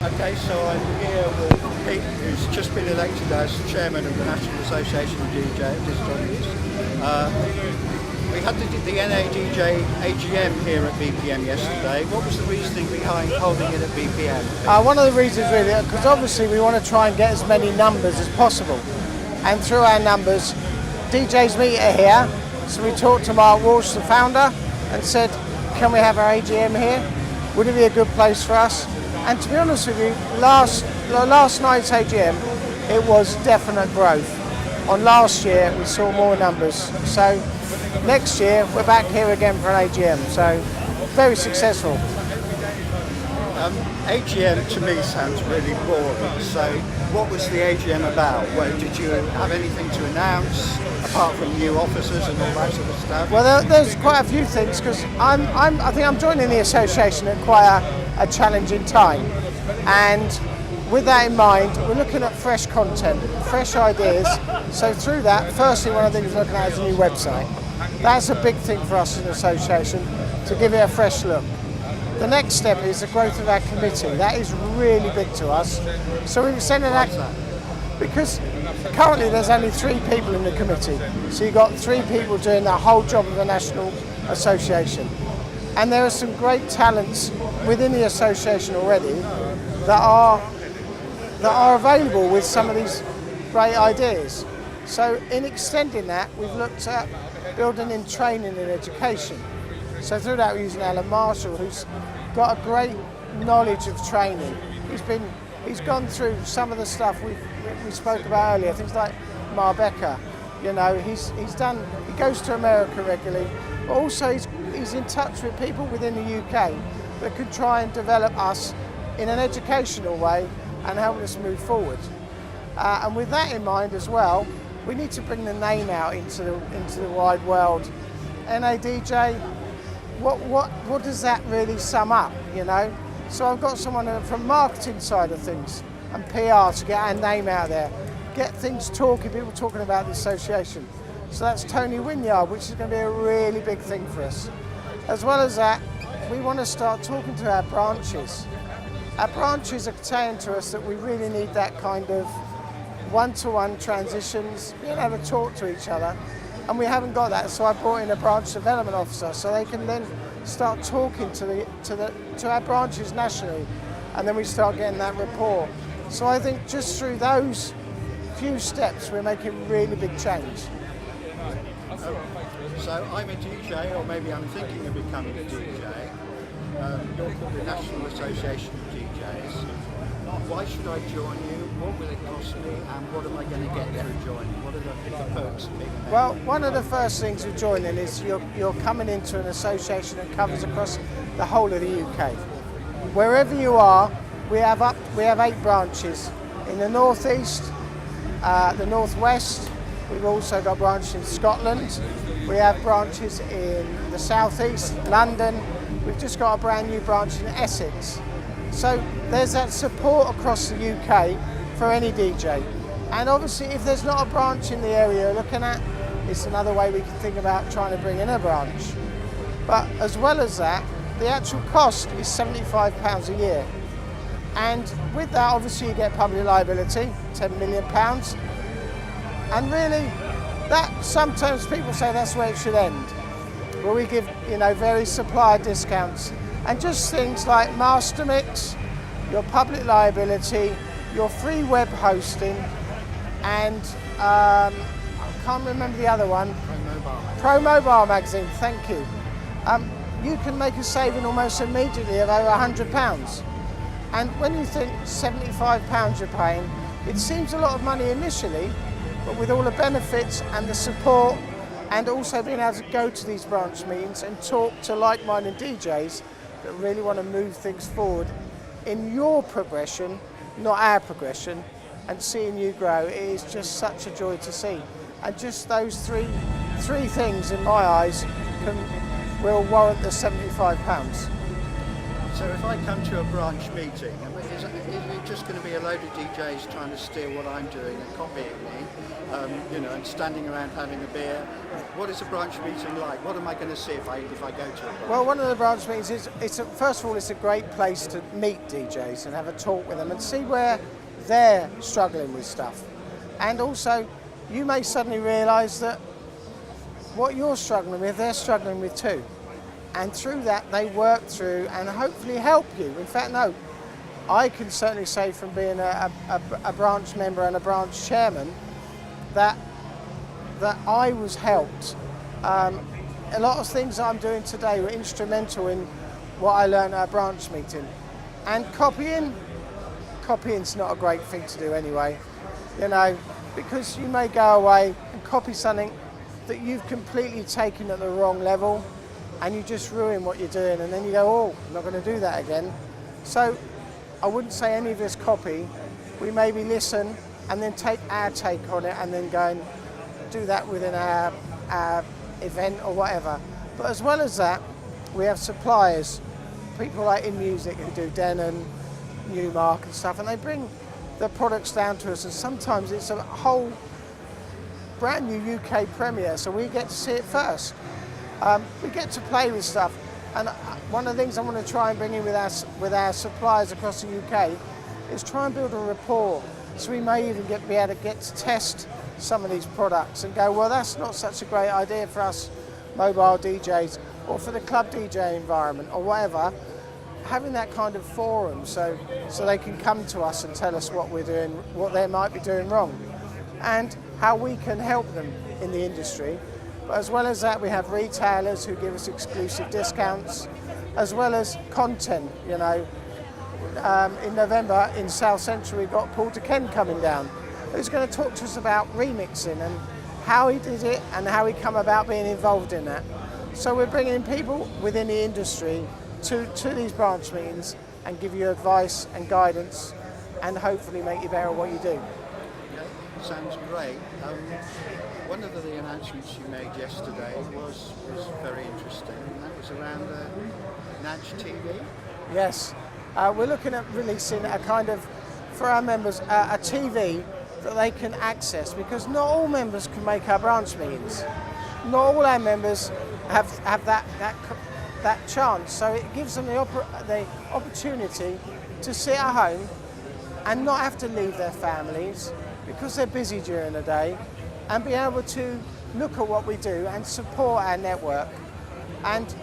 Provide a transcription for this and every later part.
Okay, so I'm here with Pete, who's just been elected as chairman of the National Association of DJs. We had the NADJ AGM here at BPM yesterday. What was the reasoning behind holding it at BPM? One of the reasons really, because obviously we want to try and get as many numbers as possible. And through our numbers, DJs meet here. So we talked to Mark Walsh, the founder, and said, can we have our AGM here? Would it be a good place for us? And to be honest with you, last night's AGM, it was definite growth. On last year, we saw more numbers. So next year, we're back here again for an AGM. So very successful. AGM to me sounds really boring. So what was the AGM about? Did you have anything to announce apart from new officers and all that sort of stuff? Well, there's quite a few things because I think I'm joining the association at quite a challenging time, and with that in mind, we're looking at fresh content, fresh ideas. So through that, firstly, one of the things we're looking at is a new website. That's a big thing for us in the association, to give it a fresh look. The next step is the growth of our committee. That is really big to us. So we've extended that because currently there's only 3 people in the committee. So you've got 3 people doing the whole job of the National Association. And there are some great talents within the association already that are available with some of these great ideas. So in extending that, we've looked at building in training and education. So through that, we're using Alan Marshall, who's got a great knowledge of training. He's gone through some of the stuff we spoke about earlier, things like Marbecca. You know, he goes to America regularly, but also he's in touch with people within the UK that could try and develop us in an educational way and help us move forward. And with that in mind as well, we need to bring the name out into the wide world. NADJ. What does that really sum up, you know? So I've got someone from marketing side of things and PR to get our name out there, get things talking, people talking about the association. So that's Tony Wynyard, which is going to be a really big thing for us. As well as that, we want to start talking to our branches. Our branches are saying to us that we really need that kind of one-to-one transitions, being able to talk to each other. And we haven't got that, so I brought in a branch development officer so they can then start talking to our branches nationally, and then we start getting that rapport. So I think just through those few steps, we're making really big change. So I'm a DJ, or maybe I'm thinking of becoming a DJ. You're called the National Association of DJs. Why should I join you? What will it cost me? And what am I going to get through joining? What are the perks of being a member? Well, one of the first things with joining is you're coming into an association that covers across the whole of the UK. Wherever you are, we have 8 branches in the northeast, the northwest. We've also got branches in Scotland. We have branches in the southeast, London. We've just got a brand new branch in Essex. So there's that support across the UK for any DJ. And obviously if there's not a branch in the area you're looking at, it's another way we can think about trying to bring in a branch. But as well as that, the actual cost is £75 a year. And with that, obviously you get public liability, £10 million. And really, that sometimes people say that's where it should end. Where we give, various supplier discounts. And just things like master mix, your public liability, your free web hosting, and I can't remember the other one. Pro Mobile magazine, thank you. You can make a saving almost immediately of over £100. And when you think £75 you're paying, it seems a lot of money initially, but with all the benefits and the support, and also being able to go to these branch meetings and talk to like-minded DJs that really want to move things forward in your progression, not our progression, and seeing you grow, it is just such a joy to see. And just those three things, in my eyes, will warrant the £75. So if I come to a branch meeting, is it just going to be a load of DJs trying to steal what I'm doing and copying me, and standing around having a beer? What is a branch meeting like? What am I going to see if I go to a branch? Well, one of the branch meetings is, first of all, it's a great place to meet DJs and have a talk with them and see where they're struggling with stuff. And also, you may suddenly realise that what you're struggling with, they're struggling with too. And through that, they work through and hopefully help you. In fact, no, I can certainly say from being a branch member and a branch chairman that I was helped. A lot of things that I'm doing today were instrumental in what I learned at a branch meeting. And copying's not a great thing to do anyway, because you may go away and copy something that you've completely taken at the wrong level, and you just ruin what you're doing, and then you go, oh, I'm not going to do that again. So I wouldn't say any of us copy. We maybe listen and then take our take on it and then go and do that within our event or whatever. But as well as that, we have suppliers, people like in music who do Denon, Newmark and stuff, and they bring the products down to us, and sometimes it's a whole brand new UK premiere, so we get to see it first. We get to play with stuff, and one of the things I want to try and bring in with our suppliers across the UK is try and build a rapport, so we may even be able to get to test some of these products and go, well, that's not such a great idea for us mobile DJs or for the club DJ environment or whatever. Having that kind of forum so they can come to us and tell us what we're doing, what they might be doing wrong, and how we can help them in the industry. But as well as that, we have retailers who give us exclusive discounts, as well as content. In November in South Central, we've got Paul Ken coming down, who's going to talk to us about remixing and how he did it and how he come about being involved in that. So we're bringing people within the industry to these branch meetings and give you advice and guidance and hopefully make you better at what you do. Okay, sounds great. One of the announcements you made yesterday was very interesting, and that was around the National TV. Yes, we're looking at releasing a kind of, for our members, a TV that they can access, because not all members can make our branch meetings. Not all our members have that chance, so it gives them the opportunity to sit at home and not have to leave their families because they're busy during the day, and be able to look at what we do and support our network, and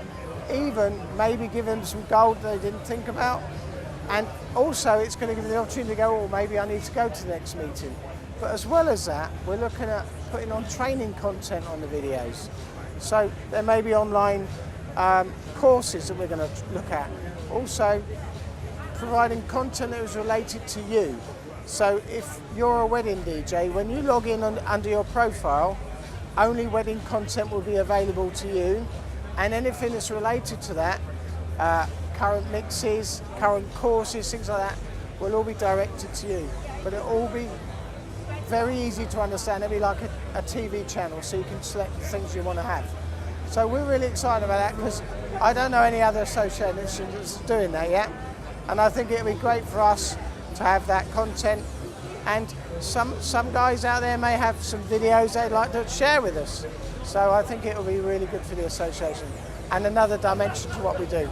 even maybe give them some gold they didn't think about. And also it's going to give them the opportunity to go, oh, maybe I need to go to the next meeting. But as well as that, we're looking at putting on training content on the videos. So there may be online courses that we're going to look at. Also providing content that is related to you. So if you're a wedding DJ, when you log in under your profile, only wedding content will be available to you, and anything that's related to that, current mixes, current courses, things like that, will all be directed to you. But it'll all be very easy to understand. It'll be like a TV channel, so you can select the things you want to have. So we're really excited about that, because I don't know any other association that's doing that yet, and I think it'll be great for us to have that content, and some guys out there may have some videos they'd like to share with us. So I think it'll be really good for the association and another dimension to what we do.